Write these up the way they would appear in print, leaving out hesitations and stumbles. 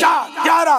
11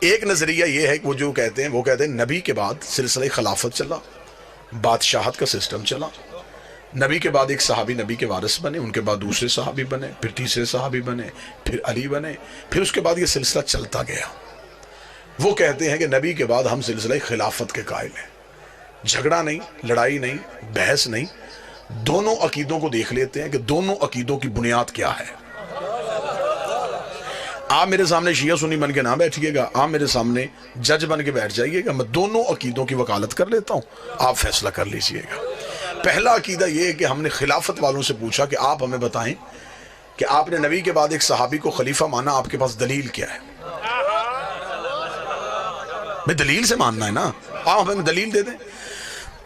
ایک نظریہ یہ ہے کہ وہ جو کہتے ہیں نبی کے بعد سلسلہ خلافت چلا، بادشاہت کا سسٹم چلا، نبی کے بعد ایک صحابی نبی کے وارث بنے، ان کے بعد دوسرے صحابی بنے، پھر تیسرے صحابی بنے، پھر علی بنے، پھر اس کے بعد یہ سلسلہ چلتا گیا۔ وہ کہتے ہیں کہ نبی کے بعد ہم سلسلہ خلافت کے قائل ہیں، جھگڑا نہیں، لڑائی نہیں، بحث نہیں، دونوں عقیدوں کو دیکھ لیتے ہیں کہ دونوں عقیدوں کی بنیاد کیا ہے۔ آپ میرے سامنے شیعہ سنی بن کے نہ بیٹھیے گا، آپ میرے سامنے جج بن کے بیٹھ جائیے گا، میں دونوں عقیدوں کی وکالت کر لیتا ہوں، آپ فیصلہ کر لیجئے گا۔ پہلا عقیدہ یہ ہے کہ ہم نے خلافت والوں سے پوچھا کہ آپ ہمیں بتائیں کہ آپ نے نبی کے بعد ایک صحابی کو خلیفہ مانا، آپ کے پاس دلیل کیا ہے؟ میں دلیل سے ماننا ہے نا، آپ ہمیں دلیل دے دیں۔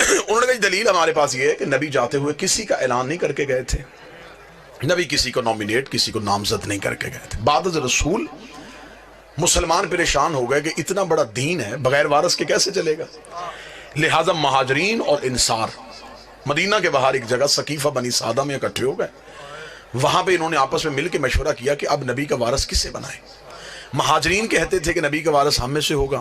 انہوں نے کہا دلیل ہمارے پاس یہ ہے کہ نبی جاتے ہوئے کسی کا اعلان نہیں کر کے گئے تھے، نبی کسی کو نومینیٹ، کسی کو نامزد نہیں کر کے گئے تھے۔ بعد از رسول مسلمان پریشان ہو گئے کہ اتنا بڑا دین ہے بغیر وارث کے کیسے چلے گا، لہٰذا مہاجرین اور انصار مدینہ کے باہر ایک جگہ سقیفہ بنی سعدہ میں اکٹھے ہو گئے، وہاں پہ انہوں نے آپس میں مل کے مشورہ کیا کہ اب نبی کا وارث کسے بنائیں۔ مہاجرین کہتے تھے کہ نبی کا وارث ہم میں سے ہوگا،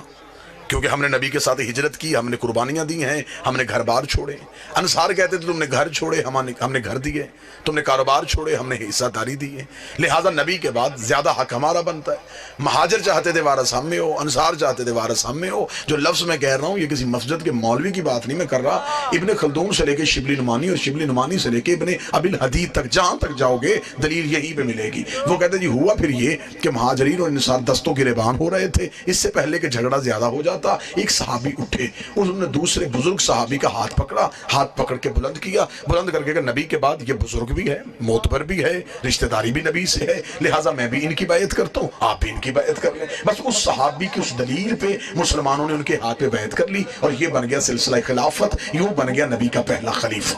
کیونکہ ہم نے نبی کے ساتھ ہجرت کی، ہم نے قربانیاں دی ہیں، ہم نے گھر بار چھوڑے۔ انصار کہتے تھے تم نے گھر چھوڑے، ہم نے گھر دیے، تم نے کاروبار چھوڑے، ہم نے حصہ داری دی ہے، لہٰذا نبی کے بعد زیادہ حق ہمارا بنتا ہے۔ مہاجر چاہتے تھے وارث ہم میں ہو، انصار چاہتے تھے وارث ہم میں ہو۔ جو لفظ میں کہہ رہا ہوں یہ کسی مسجد کے مولوی کی بات نہیں میں کر رہا، ابن خلدون سے لے کے شبلی نعمانی اور شبلی نعمانی سے لے کے ابن ابی الحدید تک جہاں تک جاؤ گے دلیل یہیں پہ ملے گی۔ وہ کہتے جی ہوا پھر یہ کہ مہاجرین اور انصار دستوں گریبان ہو رہے تھے، اس سے پہلے کہ جھگڑا زیادہ ہو جاتا ایک صحابی اٹھے، انہوں نے دوسرے بزرگ صحابی کا ہاتھ پکڑا، ہاتھ پکڑ کے بلند کیا، بلند کر کے کہ نبی کے بعد یہ بزرگ بھی ہے، معتبر بھی ہے، رشتہ داری بھی نبی سے ہے، لہٰذا میں بھی ان کی بیعت کرتا ہوں، آپ بھی ان کی بیعت کر لیں۔ بس اس صحابی کی اس دلیل پہ مسلمانوں نے ان کے ہاتھ پہ بیعت کر لی اور یہ بن گیا سلسلہ خلافت، یوں بن گیا نبی کا پہلا خلیفہ۔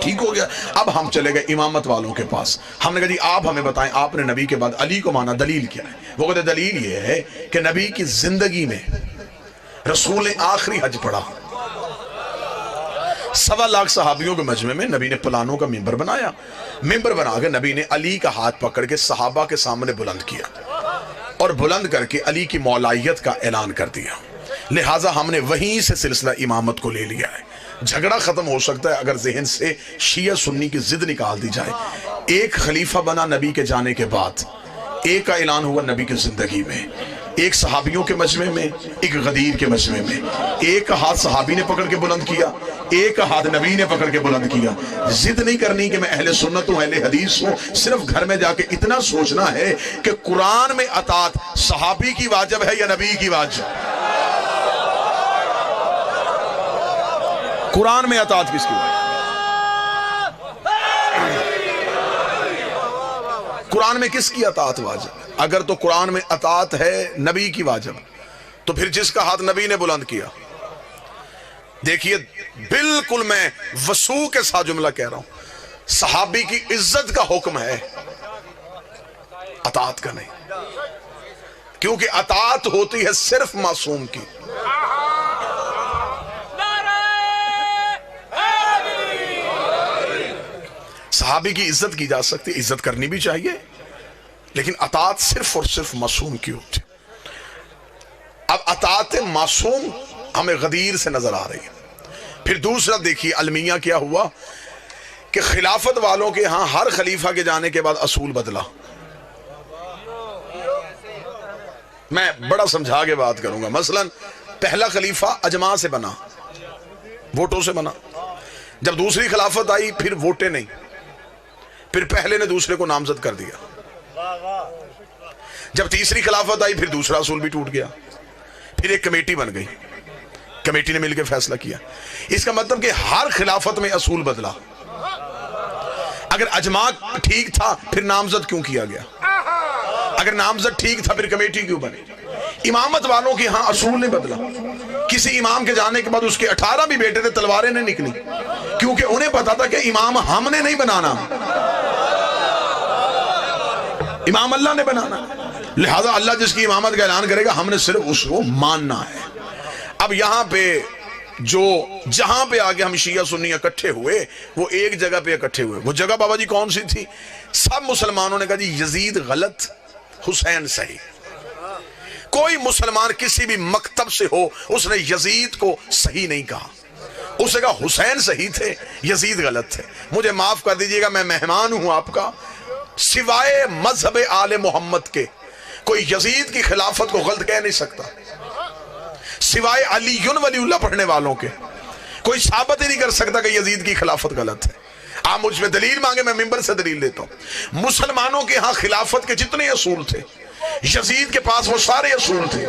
ٹھیک ہو گیا۔ اب ہم چلے گئے امامت والوں کے پاس، ہم نے کہا جی آپ ہمیں بتائیں آپ نے نبی کے بعد علی کو مانا، دلیل کیا ہے؟ وہ کہتے دلیل یہ ہے کہ نبی کی زندگی میں رسول نے آخری حج پڑھا، 1.25 لاکھ صحابیوں کے مجمع میں نبی نے پلانوں کا ممبر بنایا، ممبر بنا کے نبی نے علی کا ہاتھ پکڑ کے صحابہ کے سامنے بلند کیا اور بلند کر کے علی کی مولائیت کا اعلان کر دیا، لہٰذا ہم نے وہیں سے سلسلہ امامت کو لے لیا ہے۔ جھگڑا ختم ہو سکتا ہے اگر ذہن سے شیعہ سنی کی ضد نکال دی جائے۔ ایک خلیفہ بنا نبی کے جانے کے بعد، ایک کا اعلان ہوا نبی کی زندگی میں، ایک صحابیوں کے مجمع میں، ایک غدیر کے مجمع میں، ایک کا ہاتھ صحابی نے پکڑ کے بلند کیا، ایک کا ہاتھ نبی نے پکڑ کے بلند کیا۔ ضد نہیں کرنی کہ میں اہل سنت ہوں، اہل حدیث ہوں، صرف گھر میں جا کے اتنا سوچنا ہے کہ قرآن میں اطاعت صحابی کی واجب ہے یا نبی کی واجب؟ قرآن میں اطاعت کس کی واجب؟ قرآن میں کس کی اطاعت واجب؟ اگر تو قرآن میں اطاعت ہے نبی کی واجب، تو پھر جس کا ہاتھ نبی نے بلند کیا، دیکھیے بالکل میں وسوع کے ساتھ جملہ کہہ رہا ہوں، صحابی کی عزت کا حکم ہے، اطاعت کا نہیں، کیونکہ اطاعت ہوتی ہے صرف معصوم کی۔ صحابی کی عزت کی جا سکتی، عزت کرنی بھی چاہیے، لیکن اطاعت صرف اور صرف معصوم کی ہوتی۔ اب اطاعت معصوم ہمیں غدیر سے نظر آ رہی ہے۔ پھر دوسرا دیکھیے المیہ کیا ہوا کہ خلافت والوں کے ہاں ہر خلیفہ کے جانے کے بعد اصول بدلا۔ میں بڑا سمجھا کے بات کروں گا۔ مثلا پہلا خلیفہ اجماع سے بنا، ووٹوں سے بنا، جب دوسری خلافت آئی پھر ووٹیں نہیں، پھر پہلے نے دوسرے کو نامزد کر دیا، جب تیسری خلافت آئی پھر دوسرا اصول بھی ٹوٹ گیا، پھر ایک کمیٹی بن گئی، کمیٹی نے مل کے فیصلہ کیا۔ اس کا مطلب کہ ہر خلافت میں اصول بدلا۔ اگر اجماع ٹھیک تھا پھر نامزد کیوں کیا گیا؟ اگر نامزد ٹھیک تھا پھر کمیٹی کیوں بنی؟ امامت والوں کے ہاں اصول نہیں بدلا۔ کسی امام کے جانے کے بعد اس کے 18 بھی بیٹے تھے، تلواریں نہیں نکلی، کیونکہ انہیں پتا تھا کہ امام ہم نے نہیں بنانا، امام اللہ نے بنانا، لہذا اللہ جس کی امامت کا اعلان کرے گا ہم نے صرف اس کو ماننا ہے۔ اب یہاں پہ جہاں پہ آگے ہم شیعہ سنی اکٹھے ہوئے وہ ایک جگہ پہ اکٹھے ہوئے، وہ جگہ بابا جی کون سی تھی؟ سب مسلمانوں نے کہا جی یزید غلط، حسین صحیح۔ کوئی مسلمان کسی بھی مکتب سے ہو اس نے یزید کو صحیح نہیں کہا، اس نے کہا حسین صحیح تھے، یزید غلط تھے۔ مجھے معاف کر دیجئے گا، میں مہمان ہوں آپ کا، سوائے مذہب آل محمد کے کوئی یزید کی خلافت کو غلط کہہ نہیں سکتا، سوائے علی ولی اللہ پڑھنے والوں کے کوئی ثابت ہی نہیں کر سکتا کہ یزید کی خلافت غلط ہے۔ آپ مجھ میں دلیل مانگے، میں ممبر سے دلیل دیتا ہوں۔ مسلمانوں کے ہاں خلافت کے جتنے اصول تھے، یزید کے پاس وہ سارے اصول تھے،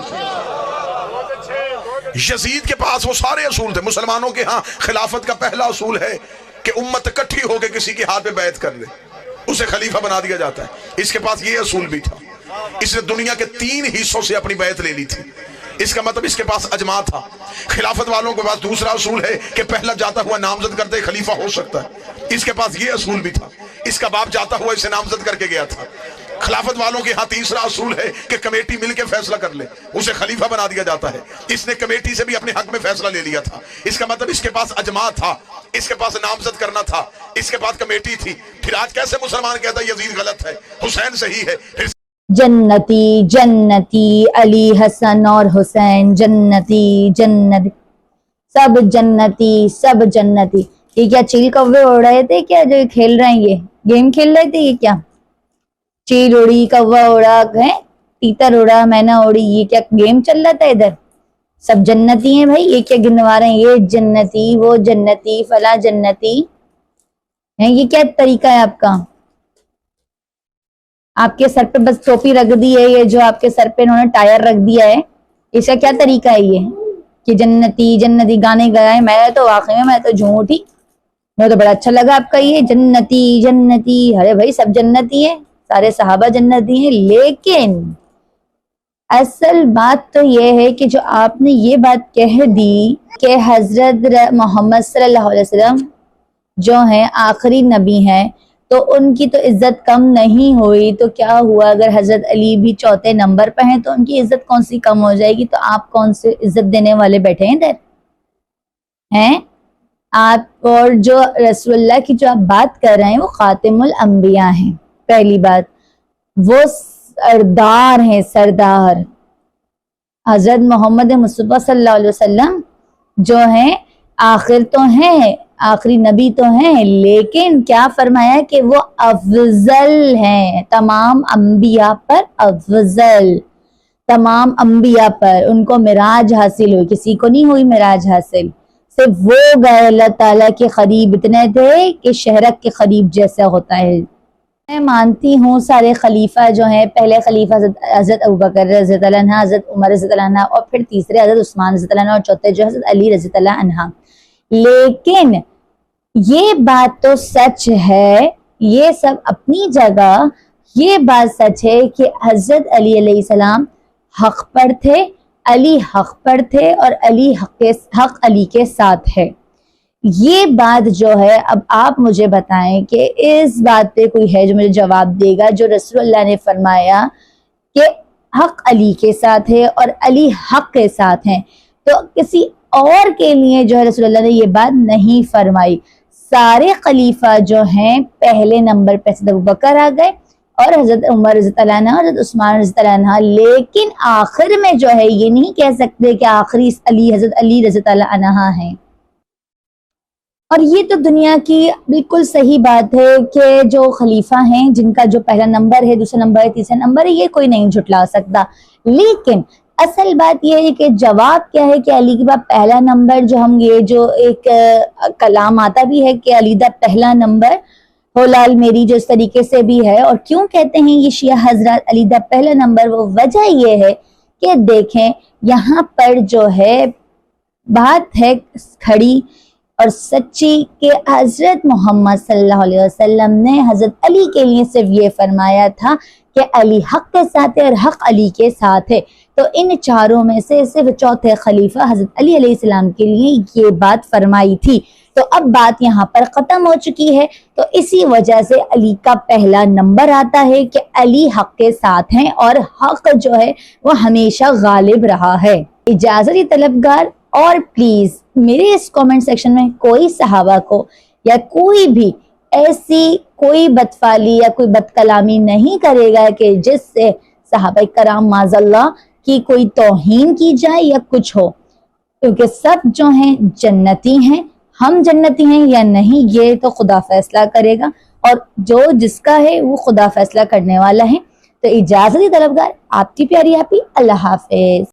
یزید کے پاس وہ سارے اصول تھے۔ مسلمانوں کے ہاں خلافت کا پہلا اصول ہے کہ امت اکٹھی ہو کے کسی کے ہاتھ پہ بیعت کر لے، اسے خلیفہ بنا دیا جاتا ہے۔ اس کے پاس یہ اصول بھی تھا، اس نے دنیا کے 3 حصوں سے اپنی بیعت لے لی تھی، اس کا مطلب اس کے پاس اجماع تھا۔ خلافت والوں کے پاس دوسرا اصول ہے کہ پہلا جاتا ہوا نامزد کرتے خلیفہ ہو سکتا ہے، اس کے پاس یہ اصول بھی تھا، اس کا باپ جاتا ہوا اسے نامزد کر کے گیا تھا۔ خلافت والوں کے ہاں تیسرا اصول ہے کہ کمیٹی مل کے فیصلہ کر لے، اسے خلیفہ بنا دیا جاتا ہے۔ اس نے کمیٹی سے بھی اپنے حق میں فیصلہ لے لیا تھا، اس کا مطلب اس کے پاس اجماع تھا، اس کے پاس نامزد کرنا تھا، اس کے پاس کمیٹی تھی۔ پھر آج کیسے مسلمان کہتا ہے یزید غلط ہے، حسین صحیح ہے؟ پھر جنتی جنتی علی حسن اور حسین جنتی جنتی سب جنتی سب جنتی۔ یہ کیا چیل کوے اڑ رہے تھے کیا جو کھیل رہے ہیں؟ یہ گیم کھیل رہے تھے؟ یہ کیا چیل اڑی، کوا اڑا، تیتر اڑا، مینا اڑی، یہ کیا گیم چل رہا تھا ادھر؟ سب جنتی ہیں بھائی، یہ کیا گنوا رہے ہیں؟ یہ جنتی، وہ جنتی، فلاں جنتی ہیں۔ یہ کیا طریقہ ہے آپ کا؟ آپ کے سر پہ بس ٹوپی رکھ دی ہے، یہ جو آپ کے سر پہ انہوں نے ٹائر رکھ دیا ہے، اس کا کیا طریقہ ہے یہ کہ جنتی جنتی گانے گائے؟ میں تو واقعی میں تو جھوم اٹھی، مجھے تو بڑا اچھا لگا آپ کا یہ جنتی جنتی۔ ارے بھائی سب جنتی ہیں، سارے صحابہ جنتی ہیں، لیکن اصل بات تو یہ ہے کہ جو آپ نے یہ بات کہہ دی کہ حضرت محمد صلی اللہ علیہ وسلم جو ہیں آخری نبی ہیں تو ان کی تو عزت کم نہیں ہوئی، تو کیا ہوا اگر حضرت علی بھی چوتھے نمبر پہ ہیں تو ان کی عزت کون سی کم ہو جائے گی؟ تو آپ کون سے عزت دینے والے بیٹھے ہیں ادھر ہیں آپ؟ اور جو رسول اللہ کی جو آپ بات کر رہے ہیں وہ خاتم الانبیاء ہیں، پہلی بات وہ سردار ہیں، سردار حضرت محمد مصطفیٰ صلی اللہ علیہ وسلم جو ہیں آخر تو ہیں، آخری نبی تو ہیں، لیکن کیا فرمایا کہ وہ افضل ہیں تمام انبیاء پر، افضل تمام انبیاء پر۔ ان کو معراج حاصل ہوئی، کسی کو نہیں ہوئی معراج حاصل، صرف وہ گئے اللہ تعالیٰ کے قریب، اتنے تھے کہ شہرک کے قریب جیسا ہوتا ہے۔ میں مانتی ہوں سارے خلیفہ جو ہیں، پہلے خلیفہ حضرت ابوبکر رضی اللہ عنہ، حضرت عمر رضی اللہ عنہ، اور پھر تیسرے حضرت عثمان رضی اللہ عنہ، اور چوتھے جو حضرت علی رضی اللہ عنہ، لیکن یہ بات تو سچ ہے، یہ سب اپنی جگہ، یہ بات سچ ہے کہ حضرت علی علیہ السلام حق پر تھے، علی حق پر تھے، اور علی حق علی کے ساتھ ہے۔ یہ بات جو ہے، اب آپ مجھے بتائیں کہ اس بات پہ کوئی ہے جو مجھے جواب دے گا؟ جو رسول اللہ نے فرمایا کہ حق علی کے ساتھ ہے اور علی حق کے ساتھ ہیں، تو کسی اور کے لیے جو ہے رسول اللہ نے یہ بات نہیں فرمائی۔ سارے خلیفہ جو ہیں پہلے نمبر پہ حضرت ابوبکر آ گئے، اور حضرت عمر رضی اللہ عنہ، حضرت عثمان رضی اللہ عنہ، لیکن آخر میں جو ہے یہ نہیں کہہ سکتے کہ آخری علی حضرت علی رضی اللہ عنہ ہیں۔ اور یہ تو دنیا کی بالکل صحیح بات ہے کہ جو خلیفہ ہیں جن کا جو پہلا نمبر ہے، دوسرا نمبر ہے، تیسرا نمبر ہے، یہ کوئی نہیں جھٹلا سکتا، لیکن اصل بات یہ ہے کہ جواب کیا ہے کہ علی کے بعد پہلا نمبر، جو ہم یہ جو ایک کلام آتا بھی ہے کہ علی دا پہلا نمبر ہو لال میری، جو اس طریقے سے بھی ہے، اور کیوں کہتے ہیں یہ شیعہ حضرات علی دا پہلا نمبر؟ وہ وجہ یہ ہے کہ دیکھیں یہاں پر جو ہے بات ہے کھڑی اور سچی کہ حضرت محمد صلی اللہ علیہ وسلم نے حضرت علی کے لیے صرف یہ فرمایا تھا کہ علی حق کے ساتھ ہے اور حق علی کے ساتھ ہے، تو ان چاروں میں سے صرف چوتھے خلیفہ حضرت علی علیہ السلام کے لیے یہ بات فرمائی تھی۔ تو اب بات یہاں پر ختم ہو چکی ہے، تو اسی وجہ سے علی کا پہلا نمبر آتا ہے کہ علی حق کے ساتھ ہیں، اور حق جو ہے وہ ہمیشہ غالب رہا ہے۔ اجازت طلبگار، اور پلیز میرے اس کامنٹ سیکشن میں کوئی صحابہ کو یا کوئی بھی ایسی کوئی بدفعلی یا کوئی بد کلامی نہیں کرے گا کہ جس سے صحابہ کرام معاذ اللہ کہ کوئی توہین کی جائے یا کچھ ہو، کیونکہ سب جو ہیں جنتی ہیں. ہم جنتی ہیں یا نہیں یہ تو خدا فیصلہ کرے گا، اور جو جس کا ہے وہ خدا فیصلہ کرنے والا ہے. تو اجازت طلبگار آپ کی پیاری آپ ہی. اللہ حافظ.